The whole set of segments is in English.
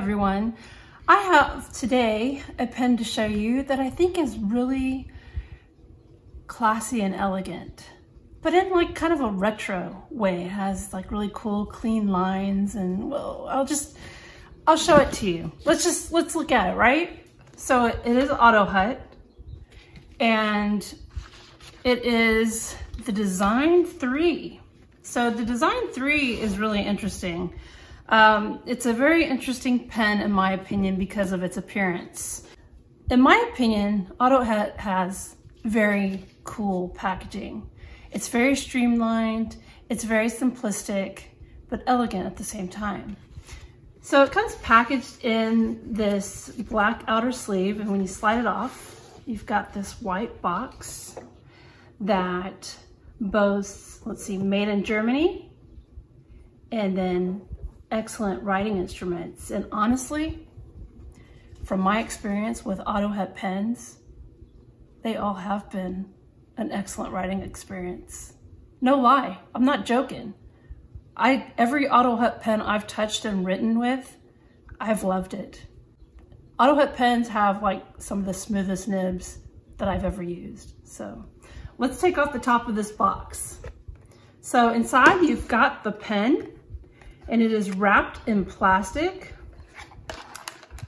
everyone. I have today a pen to show you that I think is really classy and elegant, but in like kind of a retro way. It has like really cool clean lines, and well, I'll show it to you. Let's look at it, right? So it is Otto Hutt, and it is the Design 3. So the Design 3 is really interesting. It's a very interesting pen in my opinion because of its appearance. In my opinion, Otto Hutt has very cool packaging. It's very streamlined, it's very simplistic, but elegant at the same time. So it comes packaged in this black outer sleeve, and when you slide it off, you've got this white box that boasts, let's see, made in Germany, and then excellent writing instruments. And honestly, from my experience with Otto Hutt pens, they all have been an excellent writing experience. No lie, I'm not joking. Every Otto Hutt pen I've touched and written with, I've loved it. Otto Hutt pens have like some of the smoothest nibs that I've ever used. So let's take off the top of this box. So inside you've got the pen, and it is wrapped in plastic.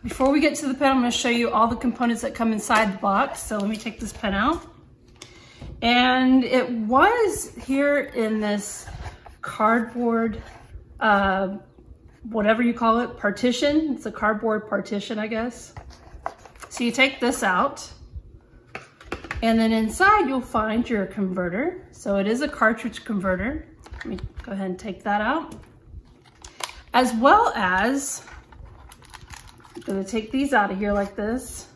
Before we get to the pen, I'm going to show you all the components that come inside the box. So let me take this pen out. And it was here in this cardboard, whatever you call it, partition. It's a cardboard partition, I guess. So you take this out, and then inside you'll find your converter. So it is a cartridge converter. Let me go ahead and take that out. As well as, I'm gonna take these out of here like this,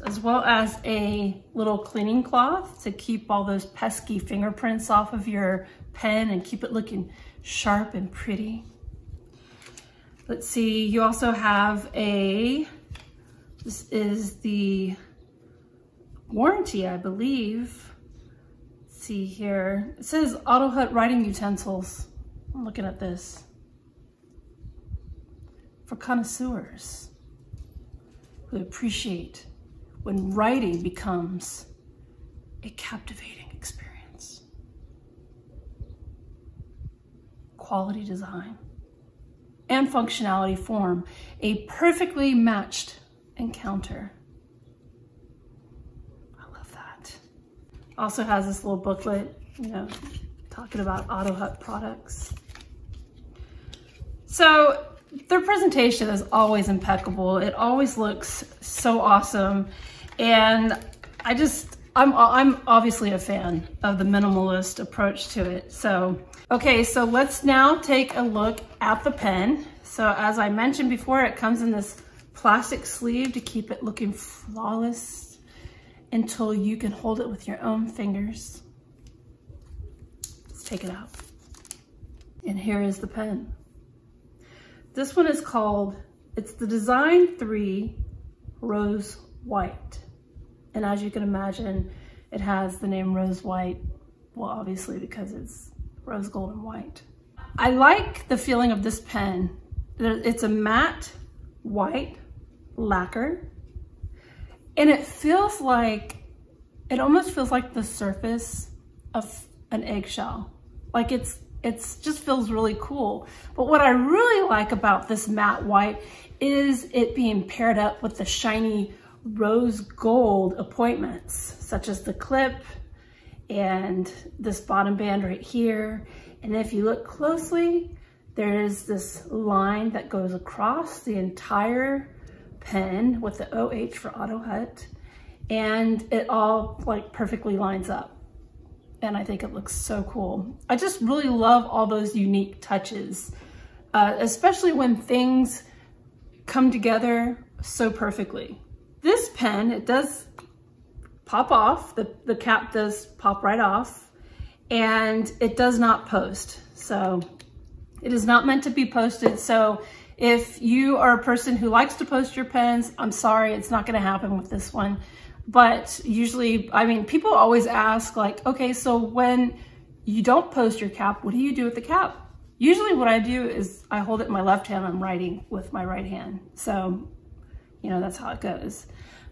as well as a little cleaning cloth to keep all those pesky fingerprints off of your pen and keep it looking sharp and pretty. Let's see, you also have this is the warranty, I believe. Let's see here. It says Otto Hutt writing utensils. I'm looking at this. For connoisseurs who appreciate when writing becomes a captivating experience. Quality design and functionality form a perfectly matched encounter. I love that. Also has this little booklet, you know, talking about Otto Hutt products. So their presentation is always impeccable. It always looks so awesome. And I'm obviously a fan of the minimalist approach to it. So, okay, so let's now take a look at the pen. So as I mentioned before, it comes in this plastic sleeve to keep it looking flawless until you can hold it with your own fingers. Let's take it out. And here is the pen. This one is called, it's the Design 3 Rosewhite. And as you can imagine, it has the name Rosewhite, well, obviously because it's rose gold and white. I like the feeling of this pen. It's a matte white lacquer, and it feels like, it almost feels like the surface of an eggshell. Like it's just feels really cool. But what I really like about this matte white is it being paired up with the shiny rose gold appointments, such as the clip and this bottom band right here. And if you look closely, there's this line that goes across the entire pen with the OH for Otto Hutt, and it all like perfectly lines up. And I think it looks so cool. I just really love all those unique touches, especially when things come together so perfectly. This pen, it does pop off, the cap does pop right off, and it does not post. So it is not meant to be posted. So if you are a person who likes to post your pens, I'm sorry, it's not gonna happen with this one. But usually, I mean, people always ask like, okay, so when you don't post your cap, what do you do with the cap? Usually what I do is I hold it in my left hand, I'm writing with my right hand. So, you know, that's how it goes.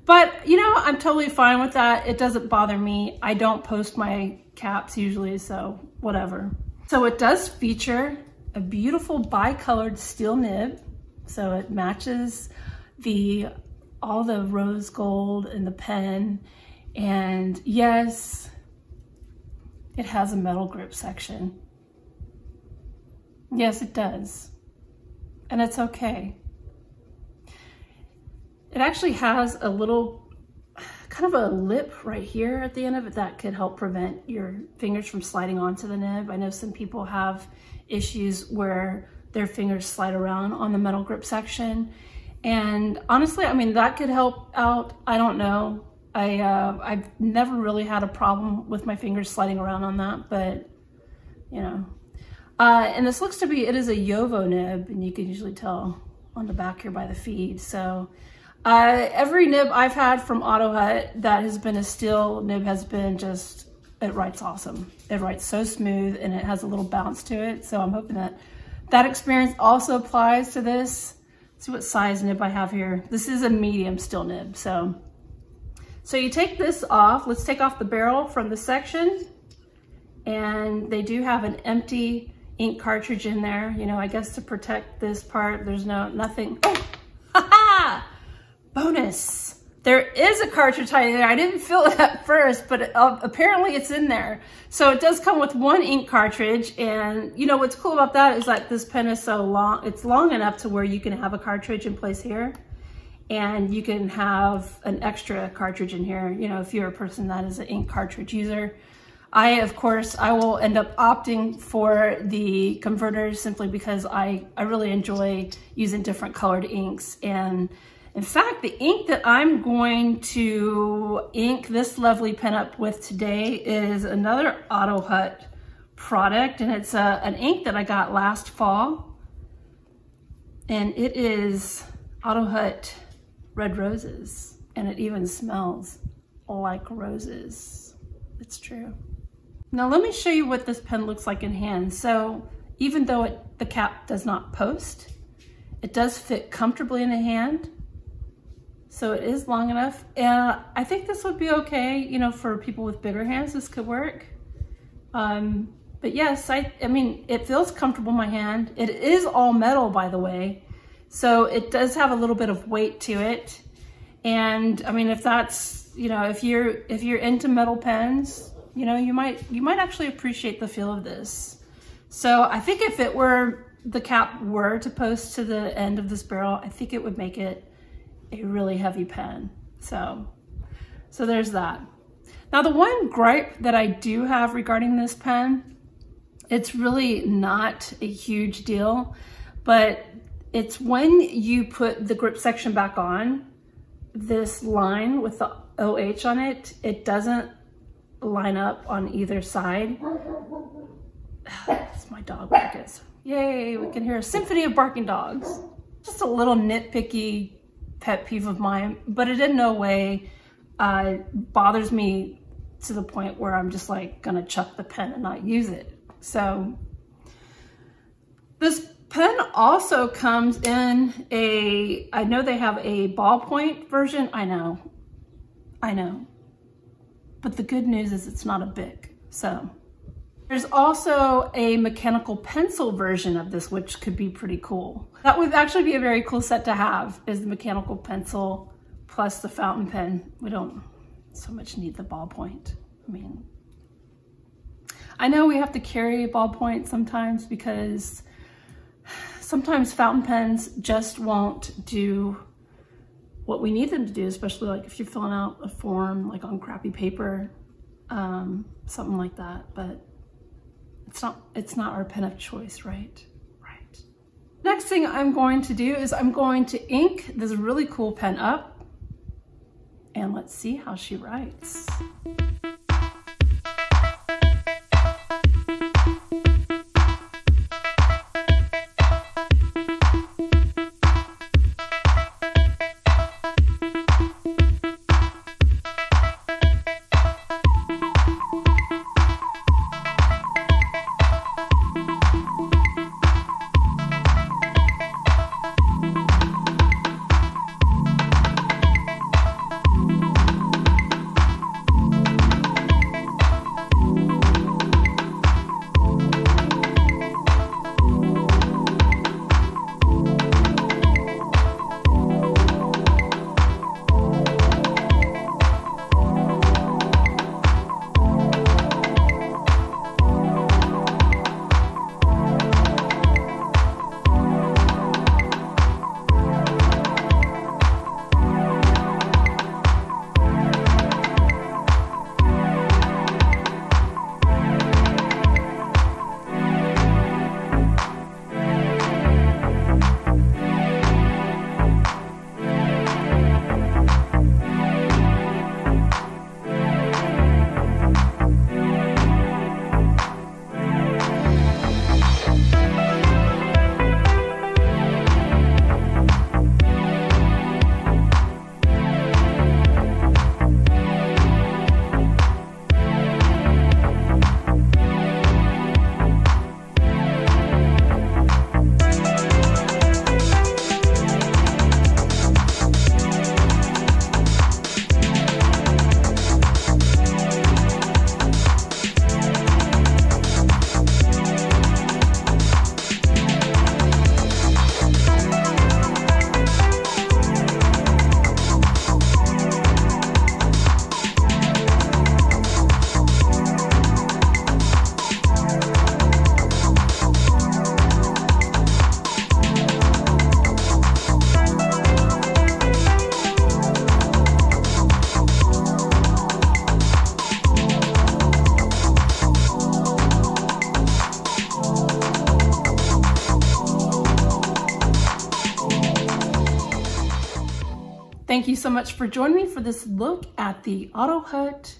But, you know, I'm totally fine with that. It doesn't bother me. I don't post my caps usually, so whatever. So it does feature a beautiful bi-colored steel nib. So it matches all the rose gold in the pen. And yes, it has a metal grip section. Yes, it does. And it's okay. It actually has a little, kind of a lip right here at the end of it that could help prevent your fingers from sliding onto the nib. I know some people have issues where their fingers slide around on the metal grip section. And honestly, I mean, that could help out. I don't know. I've never really had a problem with my fingers sliding around on that, but you know. And this looks to be, it is a Yovo nib, and you can usually tell on the back here by the feed. So every nib I've had from Otto Hutt that has been a steel nib has been just, it writes awesome. It writes so smooth and it has a little bounce to it. So I'm hoping that that experience also applies to this. Let's see what size nib I have here. This is a medium steel nib. So you take this off. Let's take off the barrel from the section. And they do have an empty ink cartridge in there, you know, I guess to protect this part. There's nothing. Oh, ha-ha! Bonus. There is a cartridge hiding there. I didn't feel it at first, but apparently it's in there. So it does come with one ink cartridge. And you know, what's cool about that is like this pen is so long, it's long enough to where you can have a cartridge in place here. And you can have an extra cartridge in here, you know, if you're a person that is an ink cartridge user. Of course, I will end up opting for the converters simply because I really enjoy using different colored inks. And in fact, the ink that I'm going to ink this lovely pen up with today is another Otto Hutt product. And it's an ink that I got last fall. And it is Otto Hutt Red Roses. And it even smells like roses. It's true. Now let me show you what this pen looks like in hand. So even though the cap does not post, it does fit comfortably in the hand. So it is long enough. And I think this would be okay, you know, for people with bigger hands, this could work. But yes, I mean, it feels comfortable in my hand. It is all metal, by the way. So it does have a little bit of weight to it. And I mean, if that's, you know, if you're into metal pens, you know, you might actually appreciate the feel of this. So I think if the cap were to post to the end of this barrel, I think it would make it a really heavy pen. So there's that. Now the one gripe that I do have regarding this pen, it's really not a huge deal, but it's when you put the grip section back on, this line with the OH on it, it doesn't line up on either side. It's my dog Marcus. Yay, we can hear a symphony of barking dogs. Just a little nitpicky pet peeve of mine, but it in no way bothers me to the point where I'm just like gonna chuck the pen and not use it. So this pen also comes in I know they have a ballpoint version. I know. But the good news is it's not a Bic. So there's also a mechanical pencil version of this, which could be pretty cool. That would actually be a very cool set to have, is the mechanical pencil plus the fountain pen. We don't so much need the ballpoint. I mean, I know we have to carry a ballpoint sometimes because sometimes fountain pens just won't do what we need them to do, especially like if you're filling out a form like on crappy paper, something like that. But it's not our pen of choice, right? Right. Next thing I'm going to do is I'm going to ink this really cool pen up, and let's see how she writes. so much for joining me for this look at the Otto Hutt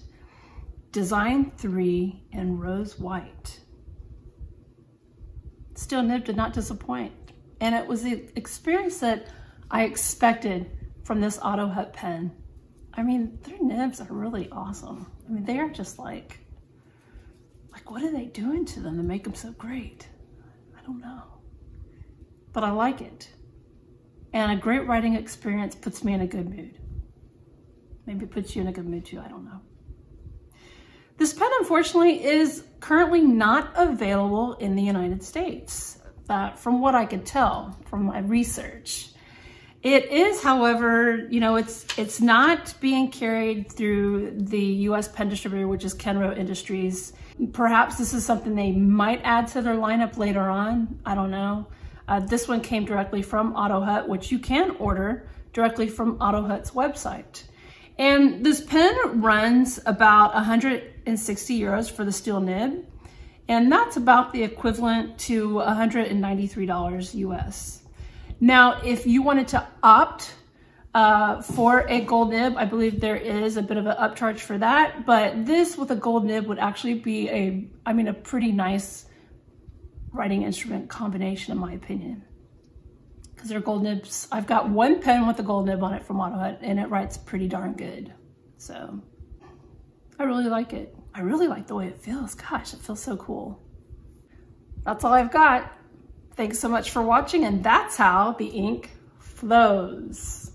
Design 3 in Rosewhite. Steel nib did not disappoint, and it was the experience that I expected from this Otto Hutt pen. I mean, their nibs are really awesome. I mean, they are just like what are they doing to them to make them so great? I don't know, but I like it. And a great writing experience puts me in a good mood. Maybe it puts you in a good mood too, I don't know. This pen, unfortunately, is currently not available in the United States, from what I could tell from my research. It is, however, you know, it's not being carried through the US pen distributor, which is Kenro Industries. Perhaps this is something they might add to their lineup later on. I don't know. This one came directly from Otto Hutt, which you can order directly from Otto Hutt's website. And this pen runs about 160 euros for the steel nib, and that's about the equivalent to $193 US. Now, if you wanted to opt for a gold nib, I believe there is a bit of an upcharge for that, but this with a gold nib would actually be a pretty nice writing instrument combination, in my opinion, because they're gold nibs. I've got one pen with a gold nib on it from Otto Hutt, and it writes pretty darn good. So I really like it. I really like the way it feels. Gosh, it feels so cool. That's all I've got. Thanks so much for watching, and that's how the ink flows.